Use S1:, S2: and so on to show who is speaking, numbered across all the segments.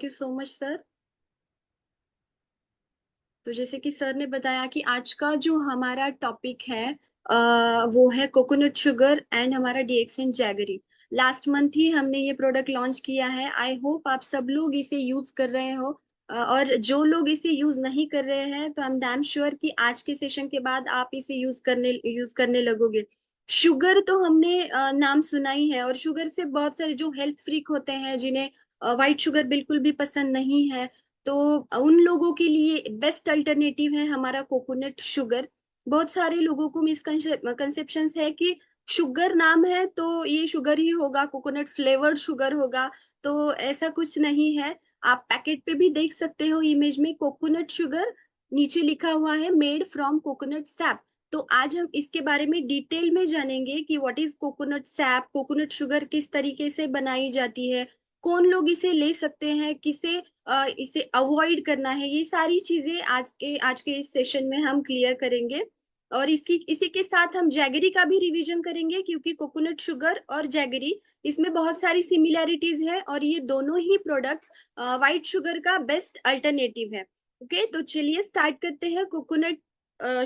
S1: Thank you so much sir. तो जैसे कि सर ने बताया कि आज का जो हमारा टॉपिक है वो है कोकोनट शुगर एंड हमारा डीएक्सएन जैगरी। लास्ट मंथ ही हमने ये प्रोडक्ट लॉन्च किया है। आई होप आप सब लोग इसे यूज कर रहे हो। और जो लोग इसे यूज नहीं कर रहे हैं तो आई एम डैम श्योर कि आज के सेशन के बाद आप इसे यूज करने लगोगे। शुगर तो हमने नाम सुना ही है, और शुगर से बहुत सारे जो हेल्थ फ्रीक होते हैं जिन्हें व्हाइट शुगर बिल्कुल भी पसंद नहीं है, तो उन लोगों के लिए बेस्ट अल्टरनेटिव है हमारा कोकोनट शुगर। बहुत सारे लोगों को मिसकंसेप्शन है कि शुगर नाम है तो ये शुगर ही होगा, कोकोनट फ्लेवर्ड शुगर होगा। तो ऐसा कुछ नहीं है। आप पैकेट पे भी देख सकते हो इमेज में कोकोनट शुगर, नीचे लिखा हुआ है मेड फ्रॉम कोकोनट सैप। तो आज हम इसके बारे में डिटेल में जानेंगे कि what is coconut SAP, coconut sugar किस तरीके से बनाई जाती है, कौन लोग इसे ले सकते हैं, किसे इसे अवॉइड करना है। ये सारी चीजें आज के इस सेशन में हम क्लियर करेंगे। और इसी के साथ हम जैगरी का भी रिवीजन करेंगे, क्योंकि कोकोनट शुगर और जैगरी इसमें बहुत सारी सिमिलैरिटीज है, और ये दोनों ही प्रोडक्ट्स वाइट शुगर का बेस्ट अल्टरनेटिव है। ओके, तो चलिए स्टार्ट करते हैं। कोकोनट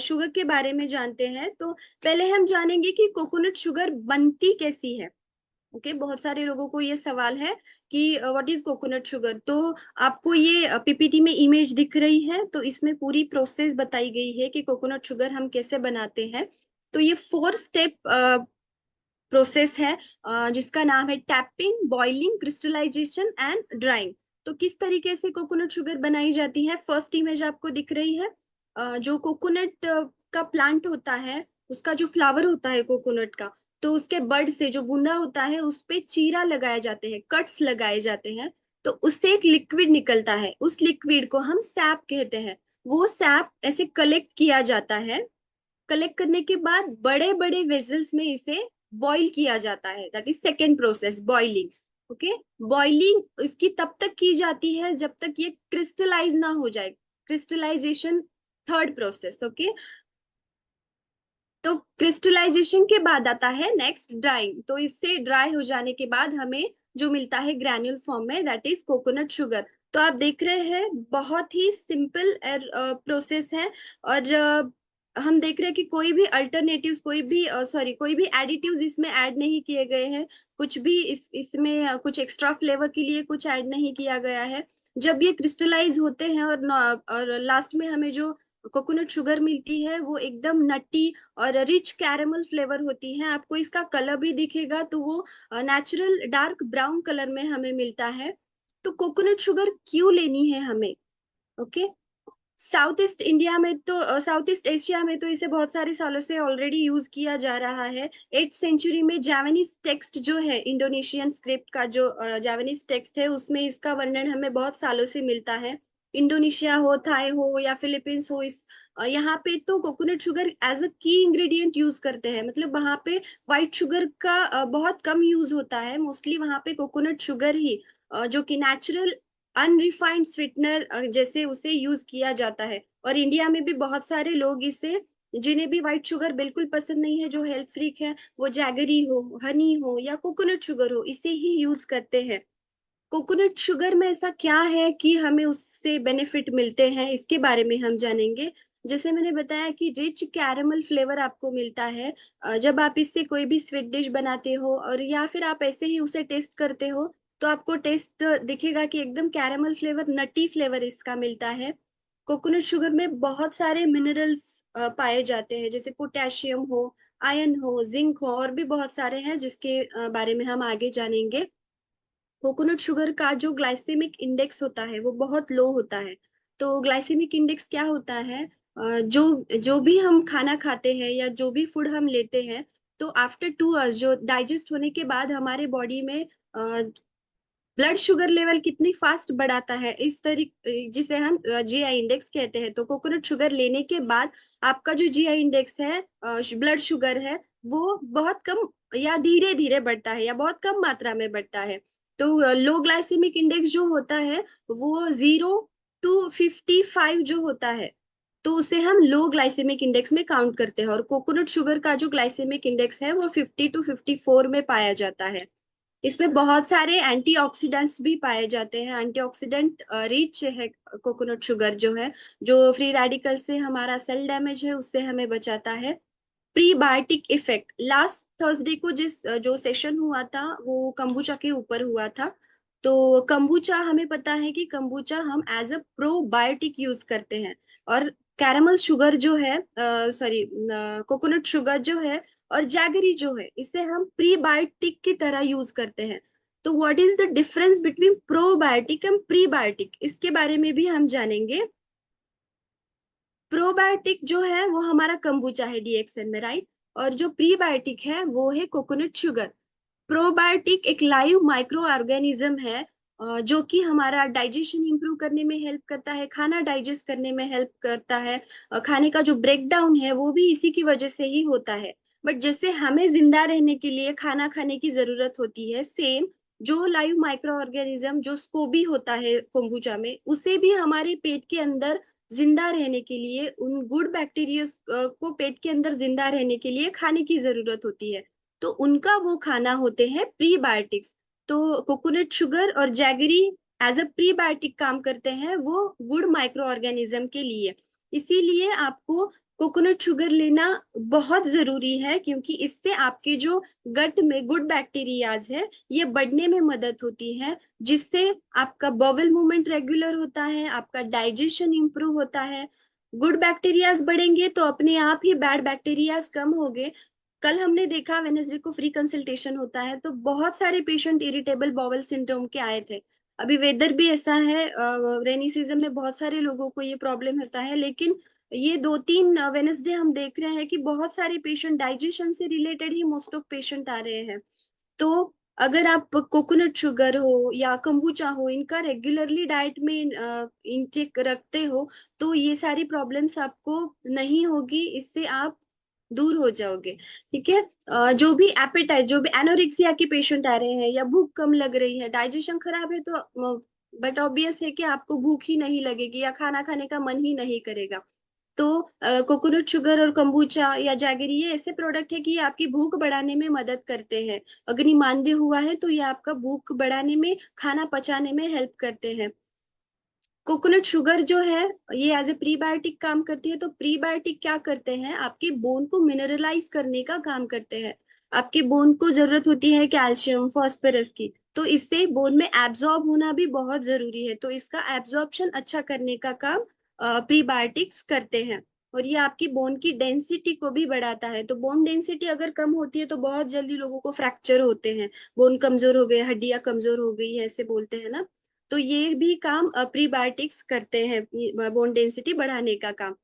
S1: शुगर के बारे में जानते हैं। तो पहले हम जानेंगे कि कोकोनट शुगर बनती कैसी है। ओके, बहुत सारे लोगों को ये सवाल है कि व्हाट इज कोकोनट शुगर। तो आपको ये पीपीटी में इमेज दिख रही है, तो इसमें पूरी प्रोसेस बताई गई है कि कोकोनट शुगर हम कैसे बनाते हैं। तो ये 4 स्टेप प्रोसेस है, जिसका नाम है tapping, boiling, crystallisation and drying. तो किस तरीके से कोकोनट शुगर बनाई जाती है, फर्स्ट इमेज आपको दिख रही है। जो कोकोनट का प्लांट होता है, उसका जो फ्लावर होता है कोकोनट का, तो उसके बड से जो बूंदा होता है उस पे चीरा लगाए जाते हैं, कट्स लगाए जाते हैं। तो उससे एक लिक्विड निकलता है, उस लिक्विड को हम सैप कहते हैं। वो सैप ऐसे कलेक्ट किया जाता है। कलेक्ट करने के बाद बड़े बड़े वेजल्स में इसे बॉईल किया जाता है, that is second process, boiling. Okay, boiling इसकी तब तक की जाती है जब तक ये क्रिस्टलाइज ना हो जाए, क्रिस्टलाइजेशन थर्ड प्रोसेस। ओके, तो क्रिस्टलाइजेशन के बाद आता है नेक्स्ट ड्राइंग। तो इससे ड्राई हो जाने के बाद हमें जो मिलता है ग्रैन्युल फॉर्म में, दैट इज कोकोनट शुगर। तो आप देख रहे हैं बहुत ही सिंपल प्रोसेस है। और हम देख रहे हैं कि कोई भी अल्टरनेटिव्स, कोई भी एडिटिव्स इसमें ऐड नहीं किए गए हैं। कुछ भी इसमें कुछ एक्स्ट्रा फ्लेवर के लिए कुछ ऐड नहीं किया गया है। जब ये क्रिस्टलाइज होते हैं और लास्ट में हमें जो कोकोनट शुगर मिलती है, वो एकदम नटी और रिच कैरेमल फ्लेवर होती है। आपको इसका कलर भी दिखेगा तो वो नेचुरल डार्क ब्राउन कलर में हमें मिलता है। तो कोकोनट शुगर क्यों लेनी है हमें? ओके, साउथ ईस्ट एशिया में तो इसे बहुत सारे सालों से ऑलरेडी यूज किया जा रहा है। 8th सेंचुरी में जावानीज टेक्स्ट जो है, इंडोनेशियन स्क्रिप्ट का जो जावानीज टेक्स्ट है, उसमें इसका वर्णन हमें बहुत सालों से मिलता है। इंडोनेशिया हो, थाई हो या फिलीपींस हो, इस यहाँ पे तो कोकोनट शुगर एज अ की इंग्रेडिएंट यूज करते हैं। मतलब वहाँ पे व्हाइट शुगर का बहुत कम यूज होता है, मोस्टली वहाँ पे कोकोनट शुगर ही जो कि नेचुरल अनरिफाइंड स्वीटनर जैसे उसे यूज किया जाता है। और इंडिया में भी बहुत सारे लोग इसे, जिन्हें भी व्हाइट शुगर बिल्कुल पसंद नहीं है, जो हेल्थ फ्रीक है, वो जैगरी हो, हनी हो या कोकोनट शुगर हो, इसे ही यूज करते हैं। कोकोनट शुगर में ऐसा क्या है कि हमें उससे बेनिफिट मिलते हैं, इसके बारे में हम जानेंगे। जैसे मैंने बताया कि रिच कैरेमल फ्लेवर आपको मिलता है। जब आप इससे कोई भी स्वीट डिश बनाते हो, और या फिर आप ऐसे ही उसे टेस्ट करते हो, तो आपको टेस्ट दिखेगा कि एकदम कैरेमल फ्लेवर, नटी फ्लेवर इसका मिलता है। कोकोनट शुगर में बहुत सारे मिनरल्स पाए जाते हैं, जैसे पोटेशियम हो, आयरन हो, जिंक हो, और भी बहुत सारे हैं जिसके बारे में हम आगे जानेंगे। कोकोनट शुगर का जो ग्लाइसेमिक इंडेक्स होता है वो बहुत लो होता है। तो ग्लाइसेमिक इंडेक्स क्या होता है? जो जो भी हम खाना खाते हैं या जो भी फूड हम लेते हैं, तो आफ्टर 2 आवर्स जो डाइजेस्ट होने के बाद हमारे बॉडी में ब्लड शुगर लेवल कितनी फास्ट बढ़ाता है, इस तरीके जिसे हम जीआई इंडेक्स कहते हैं। तो कोकोनट शुगर लेने के बाद आपका जो जीआई इंडेक्स है, ब्लड शुगर है, वो बहुत कम या धीरे धीरे बढ़ता है या बहुत कम मात्रा में बढ़ता है। तो लो ग्लाइसेमिक इंडेक्स जो होता है वो 0 to 55 जो होता है, तो उसे हम लो ग्लाइसेमिक इंडेक्स में काउंट करते हैं। और कोकोनट शुगर का जो ग्लाइसेमिक इंडेक्स है वो 50 to 54 में पाया जाता है। इसमें बहुत सारे एंटीऑक्सीडेंट्स भी पाए जाते हैं, एंटीऑक्सीडेंट रिच है कोकोनट शुगर जो है, जो फ्री रेडिकल से हमारा सेल डैमेज है उससे हमें बचाता है। प्रीबायोटिक इफेक्ट, लास्ट थर्सडे को जिस जो सेशन हुआ था वो कंबूचा के ऊपर हुआ था। तो कंबूचा, हमें पता है कि कंबूचा हम एज अ प्रोबायोटिक यूज करते हैं, और कैरामल शुगर जो है, सॉरी, कोकोनट शुगर जो है और जैगरी जो है, इसे हम प्रीबायोटिक की तरह यूज करते हैं। तो what is the difference between probiotic and prebiotic, इसके बारे में भी हम जानेंगे। प्रोबायोटिक जो है वो हमारा कंबूचा है डीएक्सएन में, राइट, और जो प्रीबायोटिक है वो है कोकोनट शुगर। प्रोबायोटिक एक लाइव माइक्रो ऑर्गेनिज्म है, जो कि हमारा डाइजेशन इंप्रूव करने में हेल्प करता है, खाना डाइजेस्ट करने में हेल्प करता है। खाने का जो ब्रेक डाउन है वो भी इसी की वजह से ही होता है। बट जैसे हमें जिंदा रहने के लिए खाना खाने की जरूरत होती है, सेम जो लाइव माइक्रो ऑर्गेनिज्म जो स्कोबी होता है कोम्बुचा में, उसे भी हमारे पेट के अंदर जिंदा रहने के लिए, उन गुड बैक्टीरिया को पेट के अंदर जिंदा रहने के लिए खाने की जरूरत होती है। तो उनका वो खाना होते हैं प्रीबायोटिक्स। तो कोकोनट शुगर और जैगरी एज अ प्रीबायोटिक काम करते हैं, वो गुड माइक्रो ऑर्गेनिज्म के लिए। इसीलिए आपको कोकोनट शुगर लेना बहुत जरूरी है, क्योंकि इससे आपके जो गट में गुड बैक्टीरियाज है ये बढ़ने में मदद होती है, जिससे आपका बॉवल मूवमेंट रेगुलर होता है, आपका डाइजेशन इंप्रूव होता है। गुड बैक्टीरियाज बढ़ेंगे तो अपने आप ही बैड बैक्टीरियाज कम होंगे। कल हमने देखा वेनेसडे को फ्री कंसल्टेशन होता है, तो बहुत सारे पेशेंट इरिटेबल बाउल सिंड्रोम के आए थे। अभी वेदर भी ऐसा है, रेनी सीजन में बहुत सारे लोगों को ये प्रॉब्लम होता है, लेकिन ये 2-3 वेनेसडे हम देख रहे हैं कि बहुत सारे पेशेंट डाइजेशन से रिलेटेड ही मोस्ट ऑफ पेशेंट आ रहे हैं। तो अगर आप कोकोनट शुगर हो या कंबूचा हो, इनका रेगुलरली डाइट में इनटेक रखते हो, तो ये सारी प्रॉब्लम्स आपको नहीं होगी, इससे आप दूर हो जाओगे। ठीक है। जो भी एपेटाइट, जो भी एनोरेक्सिया के पेशेंट आ रहे हैं या भूख कम लग रही है, डाइजेशन खराब है, तो बट ऑब्वियस है कि आपको भूख ही नहीं लगेगी या खाना खाने का मन ही नहीं करेगा। तो कोकोनट शुगर और कंबूचा या जैगरी ये ऐसे प्रोडक्ट है कि ये आपकी भूख बढ़ाने में मदद करते हैं। अग्नि मांद्य हुआ है तो ये आपका भूख बढ़ाने में, खाना पचाने में हेल्प करते हैं। कोकोनट शुगर जो है ये एज ए प्रीबायोटिक काम करती है। तो प्रीबायोटिक क्या करते हैं, आपके बोन को मिनरलाइज करने का काम करते हैं। आपके बोन को जरूरत होती है कैल्शियम फास्फोरस की, तो इससे बोन में एब्जॉर्ब होना भी बहुत जरूरी है, तो इसका एब्जॉर्प्शन अच्छा करने का काम प्रीबायोटिक्स करते हैं। और ये आपकी बोन की डेंसिटी को भी बढ़ाता है। तो बोन डेंसिटी अगर कम होती है तो बहुत जल्दी लोगों को फ्रैक्चर होते हैं, बोन कमजोर हो गए, हड्डियां कमजोर हो गई है, ऐसे बोलते हैं ना। तो ये भी काम प्रीबायोटिक्स करते हैं, बोन डेंसिटी बढ़ाने का काम।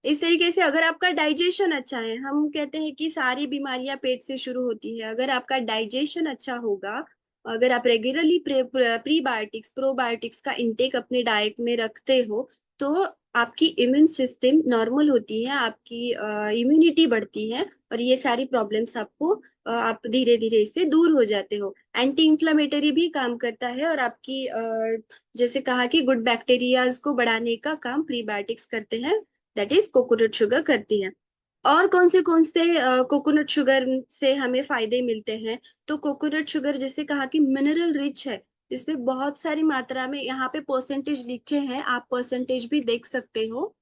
S1: इस तरीके से अगर आपका डाइजेशन अच्छा है, हम कहते हैं कि सारी बीमारियां पेट से शुरू होती है, अगर आपका डाइजेशन अच्छा होगा, अगर आप रेगुलरली प्रीबायोटिक्स प्रोबायोटिक्स का इंटेक अपने डाइट में रखते हो, तो आपकी इम्यून सिस्टम नॉर्मल होती है, आपकी इम्यूनिटी बढ़ती है, और ये सारी प्रॉब्लम्स आपको आप धीरे धीरे इससे दूर हो जाते हो। एंटी इंफ्लेमेटरी भी काम करता है, और आपकी जैसे कहा कि गुड बैक्टीरियाज को बढ़ाने का काम प्रीबायोटिक्स करते हैं, दैट इज कोकोनट शुगर करती है। और कौन से कोकोनट शुगर से हमें फायदे मिलते हैं। तो कोकोनट शुगर जैसे कहा कि मिनरल रिच है, जिसमें बहुत सारी मात्रा में, यहाँ पे परसेंटेज लिखे हैं, आप परसेंटेज भी देख सकते हो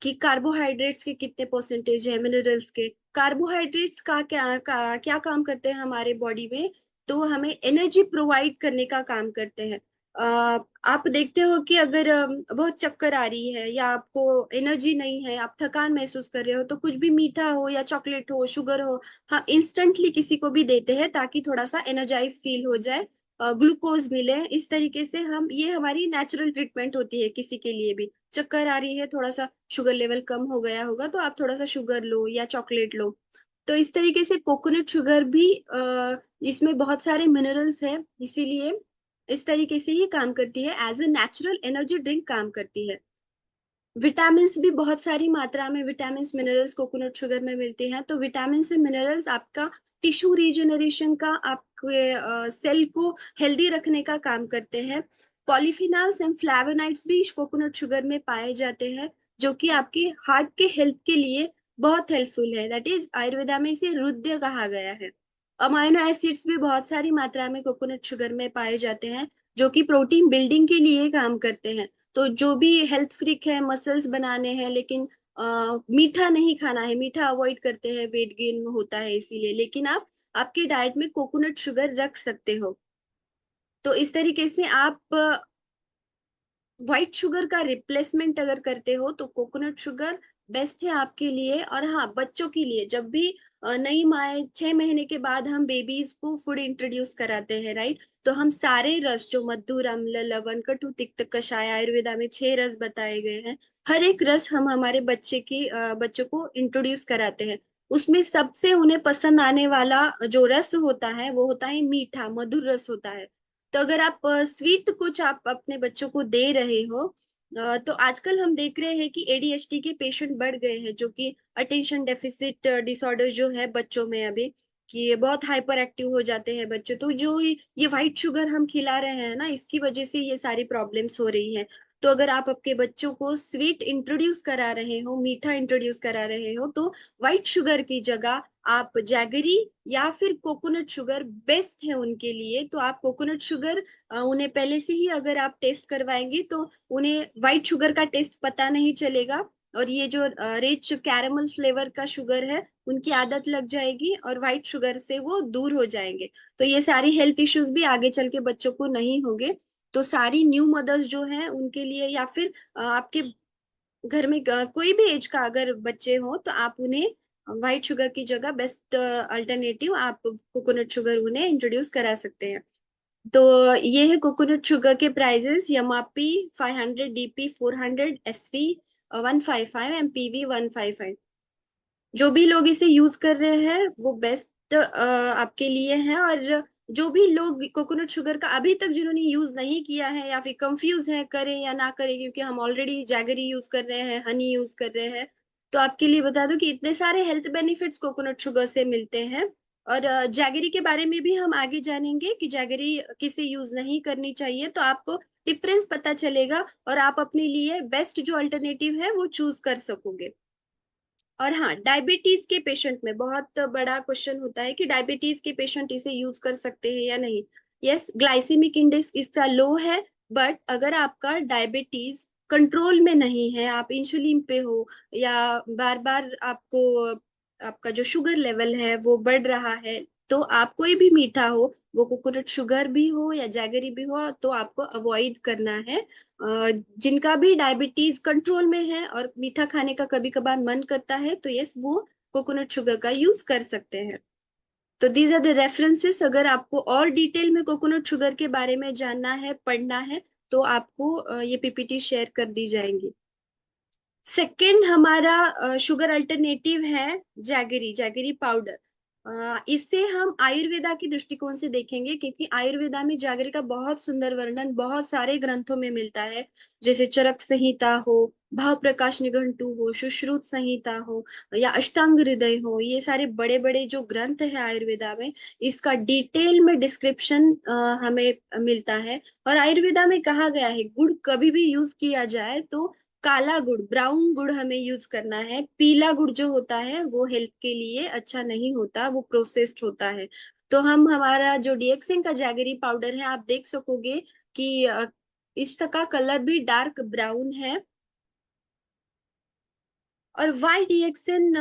S1: कि कार्बोहाइड्रेट्स के कितने परसेंटेज है, मिनरल्स के। कार्बोहाइड्रेट्स क्या काम करते हैं हमारे बॉडी में, तो हमें एनर्जी प्रोवाइड करने का काम करते हैं। आप देखते हो कि अगर बहुत चक्कर आ रही है या आपको एनर्जी नहीं है, आप थकान महसूस कर रहे हो, तो कुछ भी मीठा हो या चॉकलेट हो, शुगर हो, हाँ इंस्टेंटली किसी को भी देते हैं ताकि थोड़ा सा एनर्जाइज फील हो जाए, ग्लूकोज मिले। इस तरीके से हम, ये हमारी नेचुरल ट्रीटमेंट होती है। किसी के लिए भी चक्कर आ रही है, थोड़ा सा शुगर लेवल कम हो गया होगा, तो आप थोड़ा सा शुगर लो या चॉकलेट लो। तो इस तरीके से कोकोनट शुगर भी इसमें बहुत सारे मिनरल्स है, इसीलिए इस तरीके से ही काम करती है, as a natural energy drink काम करती है। विटामिन भी बहुत सारी मात्रा में, विटामिन मिनरल्स कोकोनट शुगर में मिलते हैं। तो विटामिन से मिनरल्स आपका टिश्यू रीजनरेशन का, आपके सेल को हेल्दी रखने का काम करते हैं। पॉलीफिनॉल्स एंड फ्लेवोनाइड्स भी कोकोनट शुगर में पाए जाते हैं, जो कि आपके हार्ट के हेल्थ के लिए बहुत हेल्पफुल है। दैट इज आयुर्वेदा में इसे रुद्र कहा गया है। अमाइनो एसिड्स भी बहुत सारी मात्रा में कोकोनट शुगर में पाए जाते हैं, जो कि प्रोटीन बिल्डिंग के लिए काम करते हैं। तो जो भी हेल्थ फ्रीक है, मसल्स बनाने हैं, लेकिन मीठा नहीं खाना है, मीठा अवॉइड करते हैं, वेट गेन होता है इसीलिए, लेकिन आप आपकी डाइट में कोकोनट शुगर रख सकते हो। तो इस तरीके से आप व्हाइट शुगर का रिप्लेसमेंट अगर करते हो तो कोकोनट शुगर बेस्ट है आपके लिए। और हाँ, बच्चों के लिए जब भी नई माए 6 महीने के बाद हम बेबीज को फूड इंट्रोड्यूस कराते हैं, राइट, तो हम सारे रस जो मधुर, अम्ल, लवण, कटु, तिक्त, कषाय, आयुर्वेदा में 6 रस बताए गए हैं, हर एक रस हम हमारे बच्चों को इंट्रोड्यूस कराते हैं। उसमें सबसे उन्हें पसंद आने वाला जो रस होता है वो होता है मीठा, मधुर रस होता है। तो अगर आप स्वीट कुछ आप अपने बच्चों को दे रहे हो, तो आजकल हम देख रहे हैं कि एडीएचडी के पेशेंट बढ़ गए हैं, जो कि अटेंशन डेफिसिट डिसऑर्डर जो है बच्चों में अभी, कि ये बहुत हाइपर एक्टिव हो जाते हैं बच्चे। तो जो ये व्हाइट शुगर हम खिला रहे हैं ना, इसकी वजह से ये सारी प्रॉब्लम्स हो रही हैं। तो अगर आप आपके बच्चों को स्वीट इंट्रोड्यूस करा रहे हो, मीठा इंट्रोड्यूस करा रहे हो, तो व्हाइट शुगर की जगह आप जैगरी या फिर कोकोनट शुगर बेस्ट है उनके लिए। तो आप कोकोनट शुगर उन्हें पहले से ही अगर आप टेस्ट करवाएंगे तो उन्हें व्हाइट शुगर का टेस्ट पता नहीं चलेगा, और ये जो रिच कैरेमल फ्लेवर का शुगर है उनकी आदत लग जाएगी और व्हाइट शुगर से वो दूर हो जाएंगे। तो ये सारी हेल्थ इश्यूज भी आगे चल के बच्चों को नहीं होंगे। तो सारी न्यू मदर्स जो हैं उनके लिए, या फिर आपके घर में कोई भी एज का अगर बच्चे हो, तो आप उन्हें व्हाइट शुगर की जगह बेस्ट अल्टरनेटिव आप कोकोनट शुगर उन्हें इंट्रोड्यूस करा सकते हैं। तो ये है कोकोनट शुगर के prices. MRP 500, DP 400, SP 155, MPV 155। जो भी लोग इसे यूज कर रहे हैं वो बेस्ट आपके लिए है। और जो भी लोग कोकोनट शुगर का अभी तक जिन्होंने यूज नहीं किया है, या फिर कंफ्यूज है करें या ना करें, क्योंकि हम ऑलरेडी जैगरी यूज कर रहे हैं, हनी यूज कर रहे हैं, तो आपके लिए बता दूं कि इतने सारे हेल्थ बेनिफिट्स कोकोनट शुगर से मिलते हैं। और जैगरी के बारे में भी हम आगे जानेंगे कि जैगरी किसे यूज नहीं करनी चाहिए, तो आपको डिफरेंस पता चलेगा और आप अपने लिए बेस्ट जो अल्टरनेटिव है वो चूज कर सकोगे। और हाँ, डायबिटीज के पेशेंट में बहुत बड़ा क्वेश्चन होता है कि डायबिटीज के पेशेंट इसे यूज कर सकते हैं या नहीं। यस, ग्लाइसेमिक इंडेक्स इसका लो है, बट अगर आपका डायबिटीज कंट्रोल में नहीं है, आप इंसुलिन पे हो, या बार बार आपको आपका जो शुगर लेवल है वो बढ़ रहा है, तो आप कोई भी मीठा हो, वो कोकोनट शुगर भी हो या जैगरी भी हो, तो आपको अवॉइड करना है। जिनका भी डायबिटीज कंट्रोल में है और मीठा खाने का कभी कभार मन करता है, तो यस, वो कोकोनट शुगर का यूज कर सकते हैं। तो दीज आर द रेफरेंसेस। अगर आपको और डिटेल में कोकोनट शुगर के बारे में जानना है, पढ़ना है, तो आपको ये पीपीटी शेयर कर दी जाएंगी। सेकंड हमारा शुगर अल्टरनेटिव है जैगरी, जैगरी पाउडर। इसे हम आयुर्वेदा के दृष्टिकोण से देखेंगे, क्योंकि आयुर्वेदा में जैगरी का बहुत सुंदर वर्णन बहुत सारे ग्रंथों में मिलता है। जैसे चरक संहिता हो, भाव प्रकाश निघंटु हो, सुश्रुत संहिता हो, या अष्टांग हृदय हो, ये सारे बड़े बड़े जो ग्रंथ है आयुर्वेदा में, इसका डिटेल में डिस्क्रिप्शन हमें मिलता है। और आयुर्वेदा में कहा गया है गुड़ कभी भी यूज किया जाए तो काला गुड़, ब्राउन गुड़ हमें यूज करना है। पीला गुड़ जो होता है वो हेल्थ के लिए अच्छा नहीं होता, वो प्रोसेस्ड होता है। तो हम हमारा जो डीएक्सिन का जैगरी पाउडर है, आप देख सकोगे कि इसका कलर भी डार्क ब्राउन है। और वाई डीएक्सिन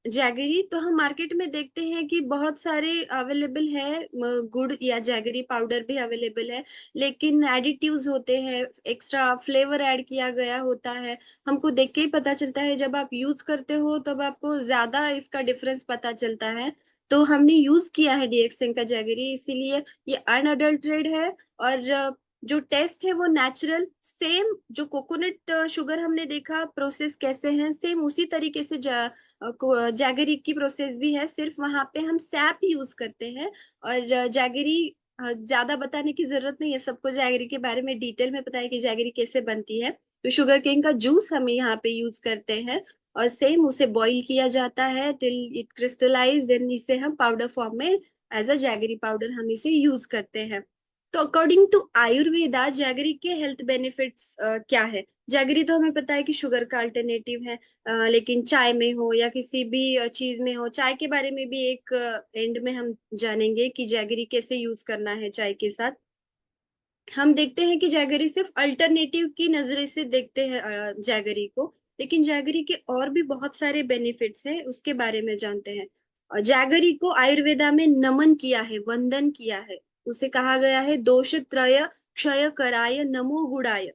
S1: जैगरी, तो हम मार्केट में देखते हैं कि बहुत सारे अवेलेबल है, गुड़ या जैगरी पाउडर भी अवेलेबल है, लेकिन एडिटिव्स होते हैं, एक्स्ट्रा फ्लेवर ऐड किया गया होता है। हमको देख के ही पता चलता है, जब आप यूज करते हो तब आपको ज्यादा इसका डिफरेंस पता चलता है। तो हमने यूज किया है डीएक्सिन का जैगरी, इसीलिए ये अनअडल्ट्रेटेड है। और जो टेस्ट है वो नेचुरल, सेम जो कोकोनट शुगर हमने देखा प्रोसेस कैसे है, सेम उसी तरीके से जैगरी की प्रोसेस भी है, सिर्फ वहां पे हम सैप यूज करते हैं। और जैगरी ज्यादा बताने की जरूरत नहीं है, सबको जैगरी के बारे में डिटेल में पता है कि जैगरी कैसे बनती है। तो शुगर केन का जूस हम यहाँ पे यूज करते हैं, और सेम उसे बॉईल किया जाता है टिल इट क्रिस्टलाइज, देन इसे हम पाउडर फॉर्म में एज अ जैगरी पाउडर हम इसे यूज करते हैं। तो अकॉर्डिंग टू आयुर्वेदा जैगरी के हेल्थ बेनिफिट्स क्या है। जैगरी तो हमें पता है कि शुगर का अल्टरनेटिव है, लेकिन चाय में हो या किसी भी चीज में हो, चाय के बारे में भी एक एंड में हम जानेंगे कि जैगरी कैसे यूज करना है चाय के साथ। हम देखते हैं कि जैगरी सिर्फ अल्टरनेटिव की नजरे से देखते हैं जैगरी को, लेकिन जैगरी के और भी बहुत सारे बेनिफिट्स हैं, उसके बारे में जानते हैं। जैगरी को आयुर्वेदा में नमन किया है, वंदन किया है। उसे कहा गया है दोष त्रय क्षय कराय नमो गुणाय।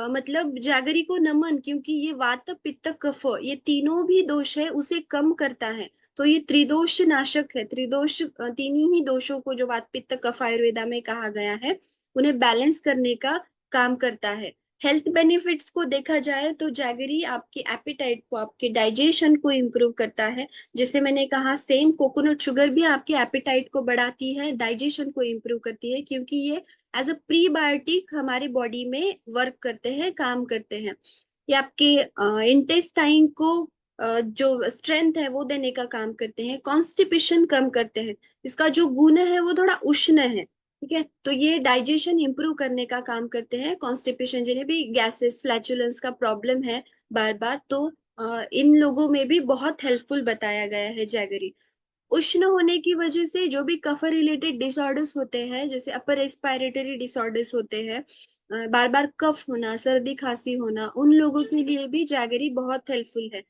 S1: मतलब जैगरी को नमन, क्योंकि ये वात पित्त कफ ये तीनों भी दोष है उसे कम करता है। तो ये त्रिदोष नाशक है। त्रिदोष तीन ही दोषों को जो वात पित्त कफ आयुर्वेदा में कहा गया है उन्हें बैलेंस करने का काम करता है। हेल्थ बेनिफिट्स को देखा जाए तो जैगरी आपके एपेटाइट को, आपके डाइजेशन को इम्प्रूव करता है। जैसे मैंने कहा सेम कोकोनट शुगर भी आपके एपेटाइट को बढ़ाती है, डाइजेशन को इम्प्रूव करती है, क्योंकि ये एज अ प्रीबायोटिक हमारे बॉडी में वर्क करते हैं, काम करते हैं। ये आपके इंटेस्टाइन को जो स्ट्रेंथ है वो देने का काम करते हैं, कॉन्स्टिपेशन कम करते हैं। इसका जो गुण है वो थोड़ा उष्ण है, ठीक है। तो ये डाइजेशन इंप्रूव करने का काम करते हैं। कॉन्स्टिपेशन जिन्हें भी गैसेस फ्लैचुलेंस का प्रॉब्लम है बार बार, तो इन लोगों में भी बहुत हेल्पफुल बताया गया है जैगरी। उष्ण होने की वजह से जो भी कफ रिलेटेड डिसऑर्डर्स होते हैं, जैसे अपर रेस्पिरेटरी डिसऑर्डर्स होते हैं, बार बार कफ होना, सर्दी खांसी होना, उन लोगों के लिए भी जैगरी बहुत हेल्पफुल है।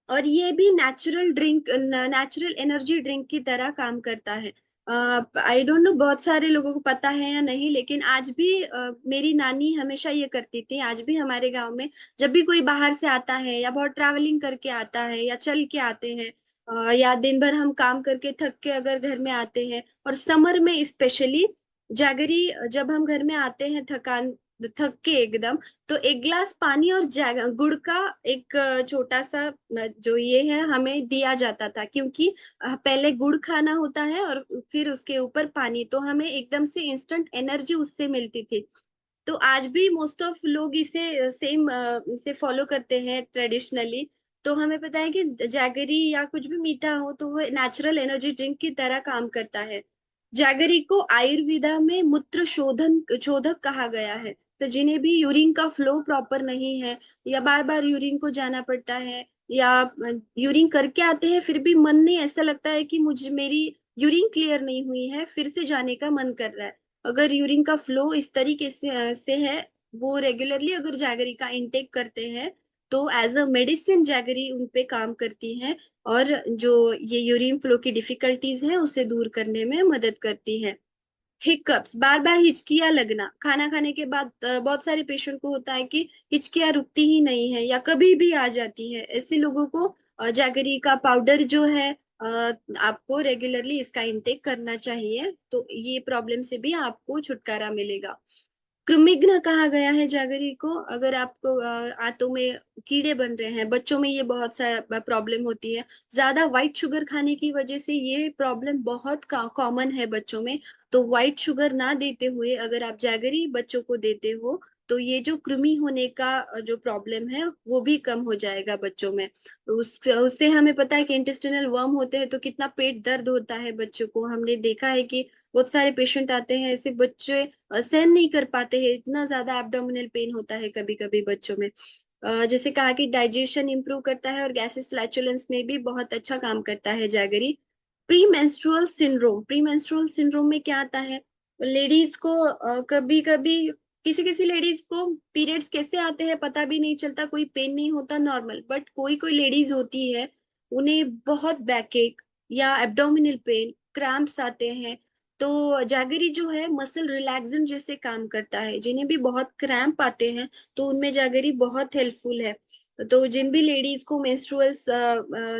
S1: और ये भी natural drink, natural energy drink की तरह काम करता है। आई डोंट नो बहुत सारे लोगों को पता है या नहीं, लेकिन आज भी मेरी नानी हमेशा ये करती थी। आज भी हमारे गांव में जब भी कोई बाहर से आता है या बहुत ट्रैवलिंग करके आता है या चल के आते हैं, या दिन भर हम काम करके थक के अगर घर में आते हैं, और समर में स्पेशली जैगरी, जब हम घर में आते हैं थकान थक के एकदम, तो एक गिलास पानी और गुड़ का एक छोटा सा जो ये है हमें दिया जाता था, क्योंकि पहले गुड़ खाना होता है और फिर उसके ऊपर पानी, तो हमें एकदम से इंस्टेंट एनर्जी उससे मिलती थी। तो आज भी मोस्ट ऑफ लोग इसे सेम इसे फॉलो करते हैं ट्रेडिशनली। तो हमें पता है कि जैगरी या कुछ भी मीठा हो तो वो नेचुरल एनर्जी ड्रिंक की तरह काम करता है। जैगरी को आयुर्वेदा में मूत्र शोधन शोधक कहा गया है। तो जिन्हें भी यूरिन का फ्लो प्रॉपर नहीं है, या बार बार यूरिन को जाना पड़ता है, या यूरिन करके आते हैं फिर भी मन नहीं, ऐसा लगता है कि मुझे मेरी यूरिन क्लियर नहीं हुई है, फिर से जाने का मन कर रहा है। अगर यूरिन का फ्लो इस तरीके से है, वो रेगुलरली अगर जैगरी का इंटेक करते हैं, तो एज अ मेडिसिन जैगरी उन पे काम करती है, और जो ये यूरिन फ्लो की डिफिकल्टीज है उसे दूर करने में मदद करती है। हिकअप्स, बार बार हिचकियां लगना, खाना खाने के बाद बहुत सारे पेशेंट को होता है कि हिचकियां रुकती ही नहीं है या कभी भी आ जाती है। ऐसे लोगों को जैगरी का पाउडर जो है, आपको रेगुलरली इसका इंटेक करना चाहिए, तो ये प्रॉब्लम से भी आपको छुटकारा मिलेगा। कृमिघ्न कहा गया है जैगरी को। अगर आपको आंतों में कीड़े बन रहे हैं, बच्चों में ये बहुत सारा प्रॉब्लम होती है, ज्यादा व्हाइट शुगर खाने की वजह से ये प्रॉब्लम बहुत कॉमन है बच्चों में। तो व्हाइट शुगर ना देते हुए अगर आप जैगरी बच्चों को देते हो, तो ये जो कृमि होने का जो प्रॉब्लम है वो भी कम हो जाएगा बच्चों में। उससे हमें पता है कि इंटेस्टिनल वर्म होते हैं तो कितना पेट दर्द होता है बच्चों को। हमने देखा है कि बहुत सारे पेशेंट आते हैं ऐसे, बच्चे सहन नहीं कर पाते हैं, इतना ज्यादा एब्डोमिनल पेन होता है कभी कभी बच्चों में। जैसे कहा कि डाइजेशन इंप्रूव करता है और गैसेस फ्लैचुलेंस में भी बहुत अच्छा काम करता है jaggery. Pre menstrual syndrome, pre menstrual syndrome में क्या आता है, लेडीज को कभी कभी, किसी किसी लेडीज को पीरियड्स कैसे आते हैं पता भी नहीं चलता, कोई पेन नहीं होता, नॉर्मल, बट कोई कोई लेडीज होती है उन्हें बहुत बैकएक या एब्डोमिनल पेन, क्रैम्प्स आते हैं। तो जैगरी जो है मसल रिलैक्सेंट जैसे काम करता है। जिन्हें भी बहुत क्रैम्प आते हैं तो उनमें जैगरी बहुत हेल्पफुल है। तो जिन भी लेडीज को मेंस्ट्रुअल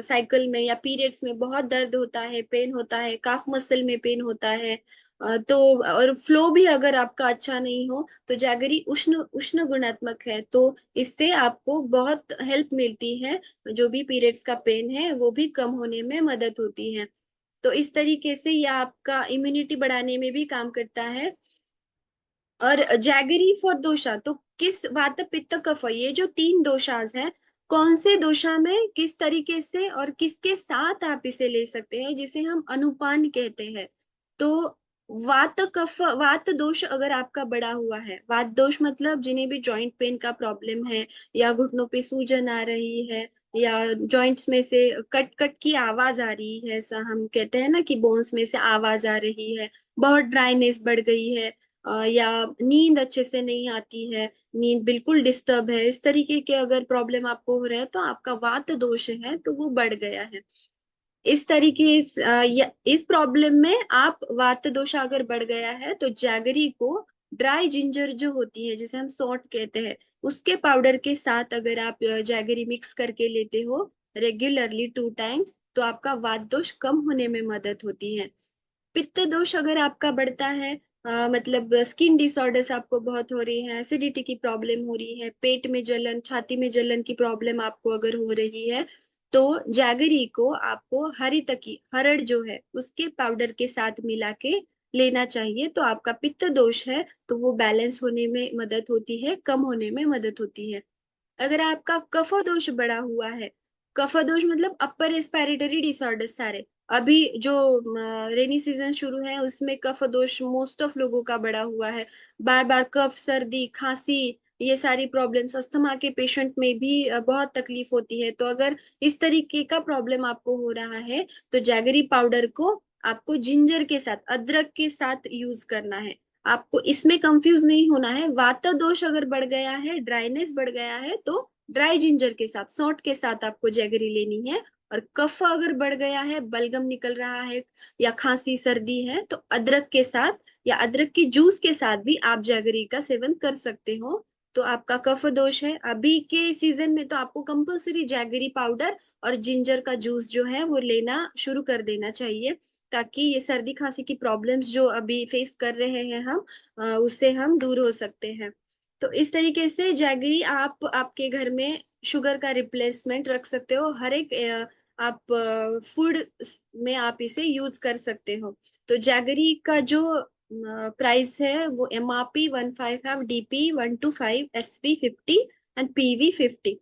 S1: साइकिल में या पीरियड्स में बहुत दर्द होता है, पेन होता है, काफ मसल में पेन होता है, तो और फ्लो भी अगर आपका अच्छा नहीं हो, तो जैगरी उष्ण उष्ण गुणात्मक है, तो इससे आपको बहुत हेल्प मिलती है। जो भी पीरियड्स का पेन है वो भी कम होने में मदद होती है। तो इस तरीके से ये आपका इम्यूनिटी बढ़ाने में भी काम करता है। और जैगरी फॉर दोषा, तो किस वात पित्त कफ, ये जो तीन दोषाज हैं, कौन से दोषा में किस तरीके से और किसके साथ आप इसे ले सकते हैं, जिसे हम अनुपान कहते हैं। तो वात कफ, वात दोष अगर आपका बढ़ा हुआ है, वात दोष मतलब जिन्हें भी जॉइंट पेन का प्रॉब्लम है, या घुटनों पे सूजन आ रही है, या जॉइंट्स में से कट कट की आवाज आ रही है, ऐसा हम कहते हैं ना कि बोन्स में से आवाज आ रही है, बहुत ड्राइनेस बढ़ गई है, या नींद अच्छे से नहीं आती है, नींद बिल्कुल डिस्टर्ब है, इस तरीके के अगर प्रॉब्लम आपको हो रहा है तो आपका वात दोष है, तो वो बढ़ गया है। इस तरीके इस प्रॉब्लम में आप वात दोष अगर बढ़ गया है तो जैगरी को, ड्राई जिंजर जो होती है जिसे हम सौंठ कहते हैं, उसके पाउडर के साथ अगर आप जैगरी मिक्स करके लेते हो रेगुलरली 2 टाइम्स, तो आपका वात दोष कम होने में मदद होती है। पित्त दोष अगर आपका बढ़ता है, मतलब स्किन डिसऑर्डर्स आपको बहुत हो रही है, एसिडिटी की प्रॉब्लम हो रही है, पेट में जलन, छाती में जलन की प्रॉब्लम आपको अगर हो रही है, तो जैगरी को आपको हरी तकी हरड़ जो है उसके पाउडर के साथ मिला के लेना चाहिए, तो आपका पित्त दोष है तो वो बैलेंस होने में मदद होती है, कम होने में मदद होती है। अगर आपका कफ दोष बढ़ा हुआ है, कफ दोष मतलब अपर रेस्पिरेटरी डिसऑर्डर सारे, अभी जो रेनी सीजन शुरू है उसमें कफ दोष मोस्ट ऑफ लोगों का बढ़ा हुआ है, बार बार कफ, सर्दी, खांसी, ये सारी प्रॉब्लम्स, अस्थमा के पेशेंट में भी बहुत तकलीफ होती है। तो अगर इस तरीके का प्रॉब्लम आपको हो रहा है तो जैगरी पाउडर को आपको जिंजर के साथ, अदरक के साथ यूज करना है। आपको इसमें कंफ्यूज नहीं होना है। वात दोष अगर बढ़ गया है, ड्राइनेस बढ़ गया है, तो ड्राई जिंजर के साथ, सौंठ के साथ आपको जैगरी लेनी है। और कफ अगर बढ़ गया है, बलगम निकल रहा है, या खांसी सर्दी है, तो अदरक के साथ या अदरक के जूस के साथ भी आप जैगरी का सेवन कर सकते हो। तो आपका कफ दोष है अभी के सीजन में, तो आपको कंपलसरी जैगरी पाउडर और जिंजर का जूस जो है वो लेना शुरू कर देना चाहिए, ताकि ये सर्दी खांसी की प्रॉब्लम्स जो अभी फेस कर रहे हैं हम, उससे हम दूर हो सकते हैं। तो इस तरीके से जैगरी आप आपके घर में शुगर का रिप्लेसमेंट रख सकते हो, हर एक आप फूड में आप इसे यूज कर सकते हो। तो जैगरी का जो प्राइस है वो MRP 155, DP 125, SV 50 and PV 50।